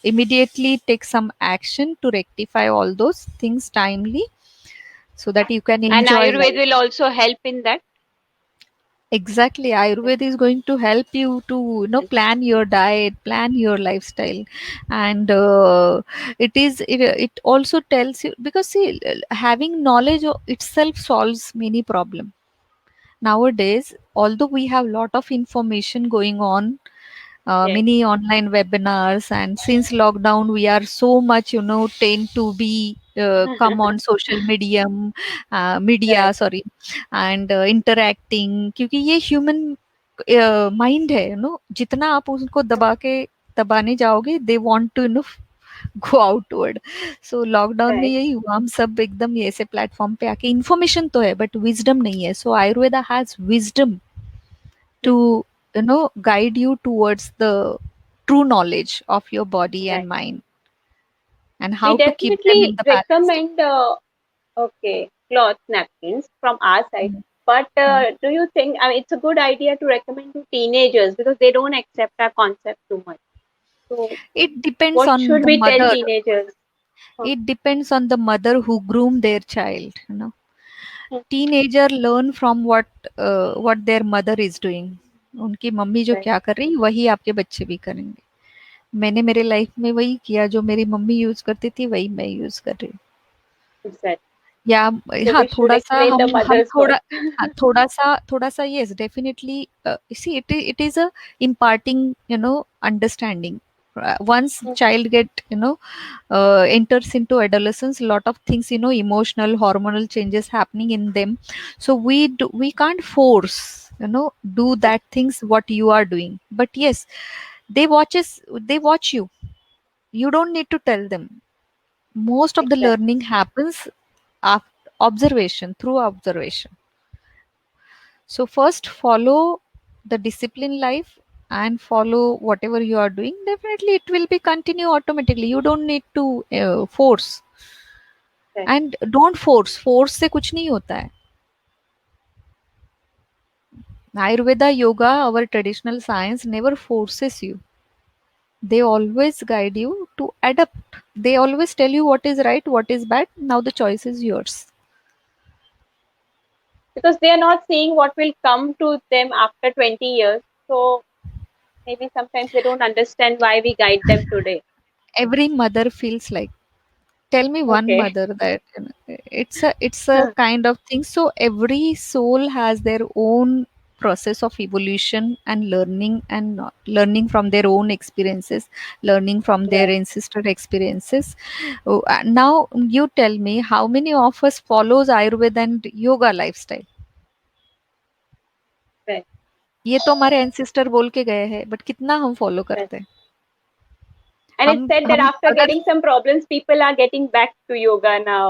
S2: immediately take some action to rectify all those things timely, so that you can
S1: And
S2: enjoy
S1: Ayurveda
S2: life.
S1: will also help in that.
S2: Exactly. Ayurveda is going to help you to, plan your diet, plan your lifestyle. And it also tells you, because see, having knowledge itself solves many problems. Nowadays, although we have lot of information going on,
S1: Yes.
S2: many online webinars, and since lockdown we are so much tend to be come on social media,
S1: Right.
S2: sorry, and interacting, क्योंकि ये ह्यूमन माइंड है, जितना आप उनको दबाने जाओगे, they want to go outward. So lockdown में
S1: Right.
S2: यही हुआ, हम सब एकदम ये ऐसे प्लेटफॉर्म पे आके, इन्फॉर्मेशन तो है बट विजडम नहीं है. So Ayurveda has wisdom to guide you towards the true knowledge of your body
S1: Right.
S2: and mind, and
S1: We
S2: how to keep them in
S1: definitely
S2: the balanced.
S1: recommend okay cloth napkins from our side.
S2: Mm.
S1: But
S2: Mm.
S1: do you think, I mean, it's a good idea to recommend to teenagers because they don't accept our concept too much. So,
S2: It depends
S1: what
S2: on
S1: should
S2: the
S1: we tell
S2: mother.
S1: teenagers?
S2: It depends on the mother who groom their child.
S1: Hmm.
S2: Teenager learn from what there mother is doing. उनकी मम्मी जो
S1: Right.
S2: क्या कर रही वही आपके बच्चे भी करेंगे। मैंने मेरे लाइफ में वही किया, जो मेरी मम्मी यूज करती थी वही मैं यूज कर रही हूँ।
S1: Exactly.
S2: या
S1: So
S2: हाँ,
S1: we should
S2: थोड़ा-सा
S1: explain the
S2: हम
S1: mothers first.
S2: हाँ, थोड़ा-सा yes definitely see it is a imparting understanding. Once
S1: Hmm.
S2: child get enters into adolescence, lot of things, emotional hormonal changes happening in them. So we can't force, do
S1: Right.
S2: that things what you are doing. But yes, they watch you. You don't need to tell them. Most of the
S1: Exactly.
S2: learning happens after observation, through observation. So first follow the discipline life and follow whatever you are doing. Definitely it will be continue automatically. You don't need to force.
S1: Right.
S2: And don't force से कुछ नहीं होता है. Ayurveda, yoga, our traditional science never forces you. They always guide you to adapt. They always tell you what is right, what is bad. Now the choice is yours.
S1: Because they are not seeing what will come to them after 20 years. So maybe sometimes they don't understand why we guide them today.
S2: Every mother feels like. Tell me one
S1: Okay.
S2: mother that it's a kind of thing. So every soul has their own process of evolution and learning, and learning from their own experiences, learning from their
S1: Right.
S2: ancestor experiences. Oh, now you tell me, how many of us follows Ayurveda and yoga lifestyle?
S1: Right.
S2: ये तो हमारे एंसेस्टर बोल के गए हैं, बट कितना हम फॉलो
S1: Right.
S2: करते हैं?
S1: And it's said that
S2: हम
S1: after
S2: अगर
S1: getting some problems, people are getting back to yoga now.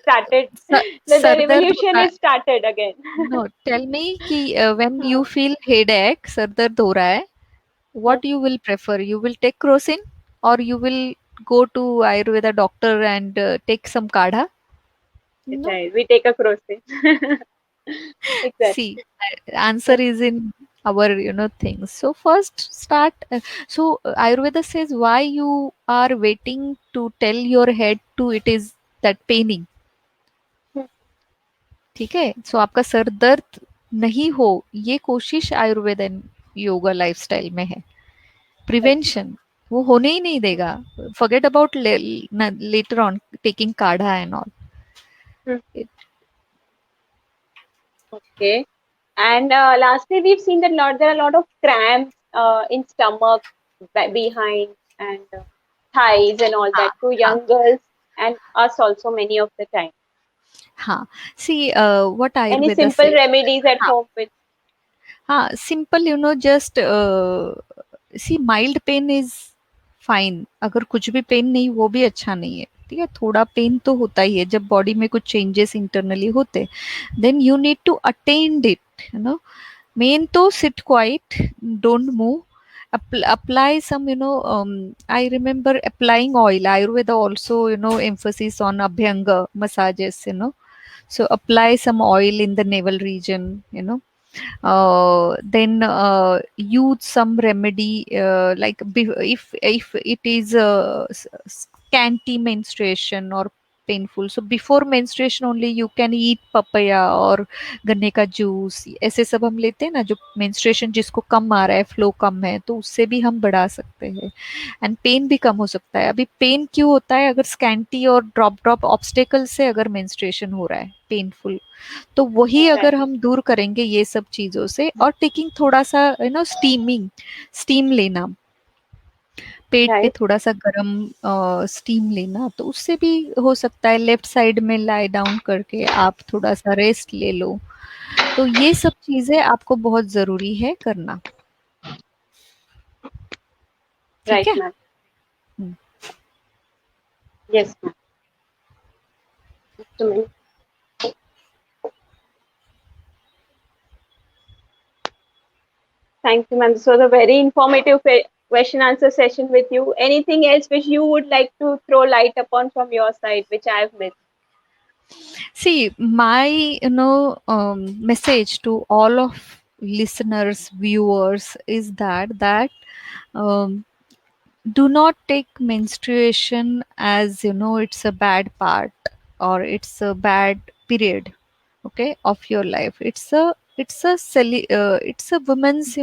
S1: Started. The
S2: सर दर्द
S1: revolution
S2: होता है,
S1: is started again.
S2: No tell me कि व्हेन यू फील हेडेक, सर दर्द हो रहा है,
S1: Hmm.
S2: what you will prefer? You will take crocin, or you will go to Ayurveda doctor and take some kadha? No.
S1: Right. We take a crochet. Exactly.
S2: See, answer is in our things. So first start. Ayurveda says why you are waiting to tell your head to it is that paining.
S1: Hmm.
S2: ठीक है, सो आपका सर दर्द नहीं हो, ये कोशिश आयुर्वेद एंड योगा लाइफस्टाइल में है।
S1: Right.
S2: प्रिवेंशन वो होने ही नहीं देगा। Forget about later on taking kadha and all.
S1: Hmm. Okay. And lastly, we've seen that there are a lot of cramps in stomach, behind, and thighs and all
S2: हाँ
S1: that to
S2: हाँ
S1: young girls and us also many of the time.
S2: हाँ, see what
S1: Any
S2: Ayurveda
S1: simple
S2: से,
S1: remedies at
S2: हाँ
S1: home with?
S2: हाँ, simple just see mild pain is fine. अगर कुछ भी पेन नहीं, वो भी अच्छा नहीं है, ठीक है, थोड़ा पेन तो होता ही है जब बॉडी में कुछ चेंजेस इंटरनली होते, then you need to attend it, मेन तो sit quiet, don't move, apply some, I remember applying oil. Ayurveda also, emphasis on abhyanga massages, so apply some oil in the navel region, then use some remedy, like if it is scanty menstruation or painful, so before menstruation only you can eat papaya or गन्ने का जूस, ऐसे सब हम लेते हैं ना, जो मेंस्ट्रुएशन जिसको कम आ रहा है, फ्लो कम है, तो उससे भी हम बढ़ा सकते हैं, एंड पेन भी कम हो सकता है। अभी पेन क्यों होता है? अगर स्कैंटी और ड्रॉप ड्रॉप ऑब्स्टेकल से अगर मेंस्ट्रुएशन हो रहा है पेनफुल, तो वही अगर
S1: Exactly.
S2: हम दूर करेंगे ये सब चीजों से, और टेकिंग थोड़ा सा स्टीमिंग, स्टीम लेना, पेट पे
S1: Right.
S2: थोड़ा सा गरम स्टीम लेना, तो उससे भी हो सकता है। लेफ्ट साइड में लाई डाउन करके आप थोड़ा सा रेस्ट ले लो, तो ये सब चीजें आपको बहुत जरूरी है करना। ठीक
S1: Right,
S2: है।
S1: ma'am.
S2: Hmm.
S1: Yes, ma'am. Just a minute. Thank you, ma'am. This was a very informative question answer session with you. Anything else which you would like to throw light upon from your side, which I have missed?
S2: See, my message to all of listeners, viewers, is that um, do not take menstruation as it's a bad part or it's a bad period. okay, of your life. It's a women's,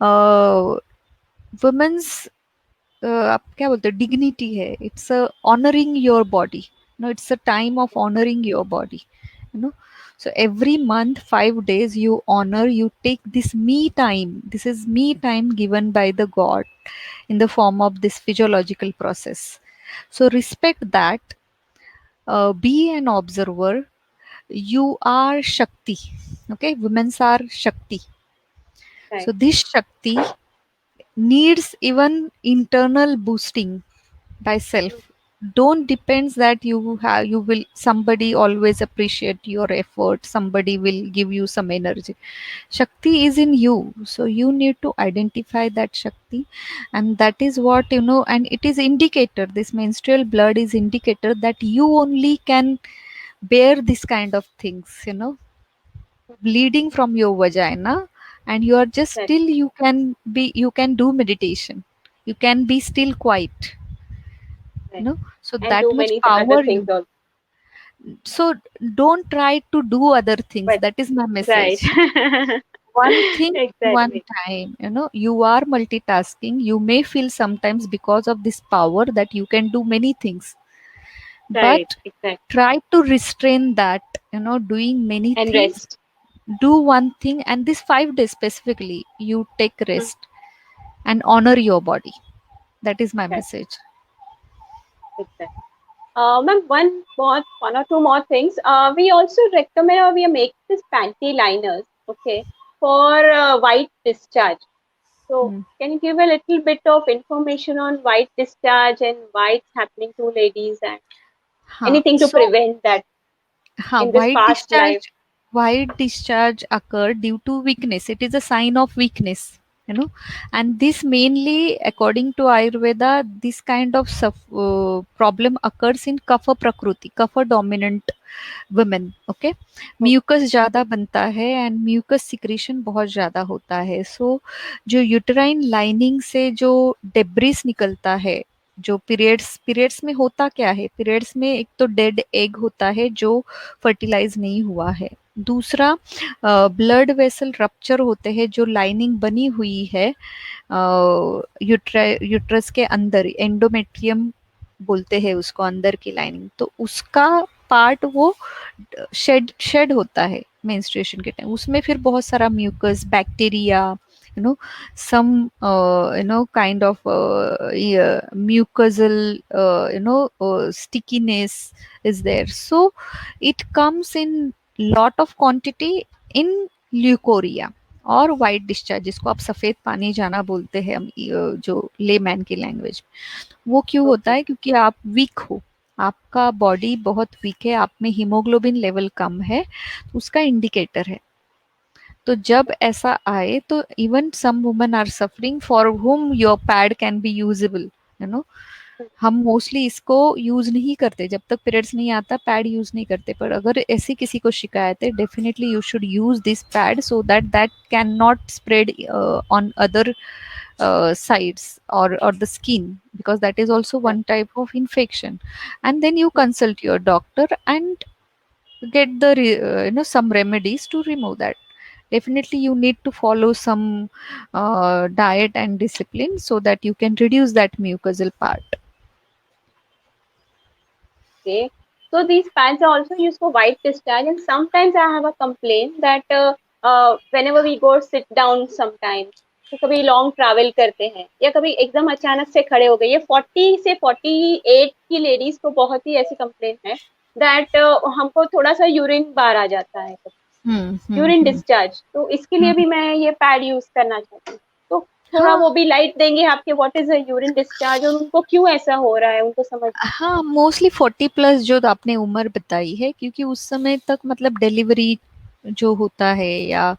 S2: uh, women's, आप क्या बोलते हो, डिग्निटी है. It's a honouring your body, it's a time of honouring your body, you know so every month 5 days you honor, you take this me time. This is me time given by the god in the form of this physiological process. So respect that. Be an observer. You are Shakti. Okay, women are Shakti.
S1: Right.
S2: So this Shakti needs even internal boosting by self. Don't depends that you will somebody always appreciate your effort, somebody will give you some energy. Shakti is in you, so you need to identify that Shakti. And that is what, and it is indicator, this menstrual blood is indicator that you only can bear this kind of things, bleeding from your vagina. And you are just
S1: Right.
S2: still, you can do meditation, you can be still quiet,
S1: Right.
S2: so
S1: And
S2: that
S1: do
S2: much
S1: many other
S2: power
S1: things
S2: you.
S1: also.
S2: So don't try to do other things,
S1: But
S2: that is my
S1: right.
S2: message. One thing, one
S1: Exactly.
S2: time, you are multitasking, you may feel sometimes because of this power that you can do many things,
S1: Right.
S2: but
S1: Exactly.
S2: try to restrain that, doing many
S1: And
S2: things.
S1: rest.
S2: Do one thing, and this 5 days specifically you take
S1: Mm.
S2: rest and honor your body. That is my
S1: Right.
S2: message.
S1: Exactly. Ma'am, one or two more things. We also recommend or we make this panty liners, okay, for white discharge. So,
S2: Hmm.
S1: can you give a little bit of information on white discharge and why it's happening to ladies and anything to
S2: So,
S1: prevent that in this
S2: white
S1: fast life?
S2: discharge, white discharge occur due to weakness. It is a sign of weakness, and this mainly, according to Ayurveda, this kind of problem occurs in kapha prakriti, kapha dominant women. Okay,
S1: Oh,
S2: mucus ज़्यादा बनता है एंड म्यूकस सिक्रीशन बहुत ज़्यादा होता है. सो जो यूटराइन लाइनिंग से जो डेब्रिस निकलता है, जो पीरियड्स में होता क्या है, पीरियड्स में एक तो डेड एग होता है जो फर्टिलाइज नहीं हुआ है. दूसरा, ब्लड वेसल रप्चर होते हैं, जो लाइनिंग बनी हुई है यूट्रस के अंदर, एंडोमेट्रियम बोलते हैं उसको, अंदर की लाइनिंग, तो उसका पार्ट वो शेड होता है मेंस्ट्रुएशन के टाइम. उसमें फिर बहुत सारा mucus, bacteria, you know some kind of mucosal stickiness is there. So it comes in lot of quantity in leukorrhea और वाइट डिस्चार्ज, जिसको आप सफेद पानी जाना बोलते हैं हम, जो लेमैन की लैंग्वेज. वो क्यों होता
S1: okay.
S2: है? क्योंकि आप वीक हो, आपका बॉडी बहुत वीक है, आप में हीमोग्लोबिन लेवल कम है, उसका इंडिकेटर है. तो जब ऐसा आए तो even some women are suffering for whom your pad can be usable, हम मोस्टली इसको यूज नहीं करते, जब तक पीरियड्स नहीं आता पैड यूज नहीं करते. पर अगर ऐसी किसी को शिकायत है, definitely you should use this pad so that that can not spread on other sides or the skin, because that is also
S1: Right.
S2: one type of infection. And then you consult your doctor and get the some remedies to remove that. Definitely you need to follow some diet and discipline so that you can reduce that mucosal part.
S1: Okay. So these pads are also used for white discharge, and sometimes I have a complaint that whenever we go sit down sometimes, तो कभी लॉन्ग ट्रैवल करते हैं या कभी एकदम अचानक से खड़े हो गए, ये 40 से 48 की लेडीज को बहुत ही ऐसी कंप्लेंट है दैट हमको थोड़ा सा यूरिन बाहर आ जाता है,
S2: हम्म, हम्म,
S1: यूरिन
S2: हम्म,
S1: डिस्चार्ज, तो इसके लिए
S2: हम्म.
S1: भी मैं ये पैड यूज करना चाहती हूँ. तो थोड़ा
S2: हाँ,
S1: वो भी लाइट देंगे आपके व्हाट इज यूरिन डिस्चार्ज और उनको क्यों ऐसा हो रहा है उनको समझ.
S2: हाँ, मोस्टली 40+ जो आपने उम्र बताई है, क्योंकि उस समय तक मतलब डिलीवरी जो होता है, या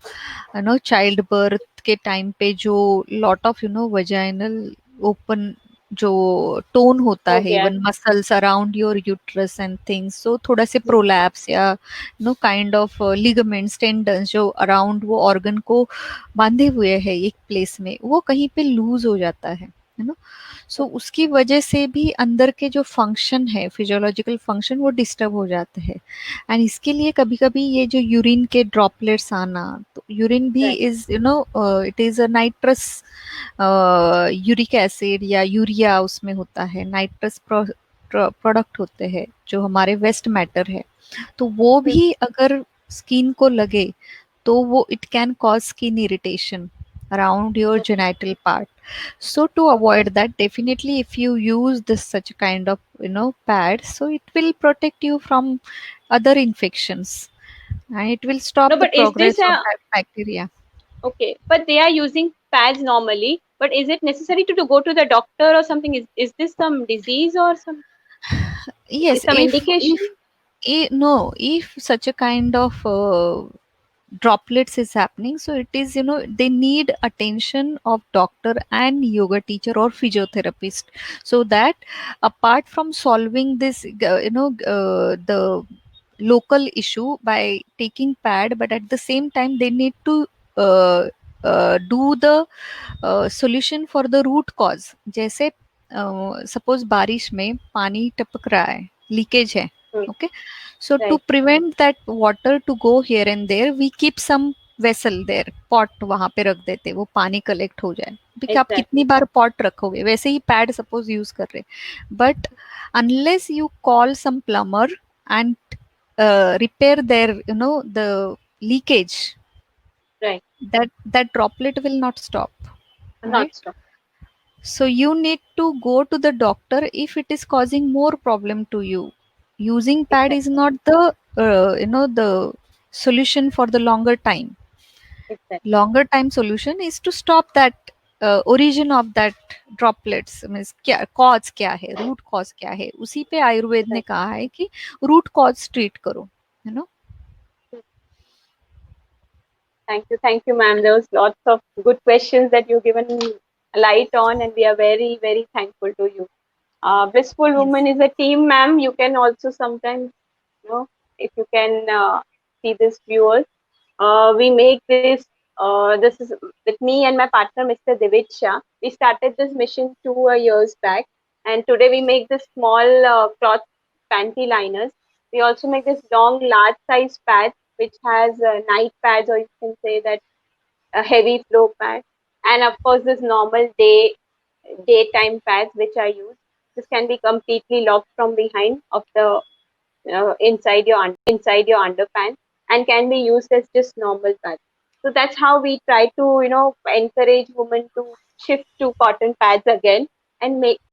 S2: चाइल्ड बर्थ के टाइम पे जो लॉट ऑफ वजाइनल ओपन जो टोन होता
S1: हो
S2: है,
S1: गया है.
S2: Even muscles around your uterus and things, so थोड़ा से प्रोलैप्स या काइंड ऑफ लिगामेंट्स, टेंडन्स जो अराउंड वो ऑर्गन को बांधे हुए है एक प्लेस में, वो कहीं पे लूज हो जाता है. है ना। सो उसकी वजह से भी अंदर के जो फंक्शन है, फिजियोलॉजिकल फंक्शन, वो डिस्टर्ब हो जाते हैं। एंड इसके लिए कभी कभी ये जो यूरिन के ड्रॉपलेट्स आना, तो यूरिन भी
S1: Right.
S2: Is it is a nitrous uric acid या यूरिया उसमें होता है, नाइट्रस प्रोडक्ट होते हैं जो हमारे वेस्ट मैटर है। तो वो
S1: Hmm.
S2: भी अगर स्किन को लगे तो वो it can cause skin irritation around your
S1: Okay.
S2: genital part. So to
S1: Okay.
S2: avoid that, definitely if you use this such kind of pad, so it will protect you from other infections and it will
S1: No,
S2: stop the
S1: but is this
S2: progress of
S1: a
S2: that bacteria.
S1: okay? But they are using pads normally. But is it necessary to go to the doctor or something? Is this some disease or
S2: Yes,
S1: some indication?
S2: no, if such a kind of droplets is happening, so it is, they need attention of doctor and yoga teacher or physiotherapist, so that apart from solving this the local issue by taking pad, but at the same time they need to uh, do the solution for the root cause. जैसे सपोज बारिश में पानी टपक रहा है, लीकेज है,
S1: Hmm.
S2: Okay, so to
S1: Right.
S2: prevent that water to go here and there, we keep some vessel there, pot वहां पे रख देते, वो पानी कलेक्ट हो जाए, क्योंकि आप कितनी
S1: Exactly.
S2: बार पॉट रखोगे, वैसे ही पैड सपोज यूज कर रहे, but unless you call some plumber and repair their the leakage,
S1: Right.
S2: that droplet will not stop,
S1: Not
S2: right?
S1: stop.
S2: So you need to go to the doctor if it is causing more problem to you. Using pad is
S1: Exactly.
S2: not the the solution for the longer time.
S1: Exactly.
S2: Longer time solution is to stop that origin of that droplets, means क्या कॉज क्या है, रूट कॉज क्या है, उसी पे आयुर्वेद ने
S1: Right.
S2: कहा है कि रूट कॉज ट्रीट करो, है ना।
S1: Thank you, ma'am. There was lots of good questions that you've given light on, and we are very, very thankful to you. Blissful
S2: Yes.
S1: Woman is a team, ma'am. You can also sometimes, if you can see this viewers, we make this. This is with me and my partner, Mr. Divij Shah. We started this mission 2 years back, and today we make this small cloth panty liners. We also make this long, large size pads, which has night pads, or you can say that a heavy flow pad, and of course this normal daytime pads which I use. This can be completely locked from behind of the inside your underpants and can be used as just normal pads. So that's how we try to encourage women to shift to cotton pads again and make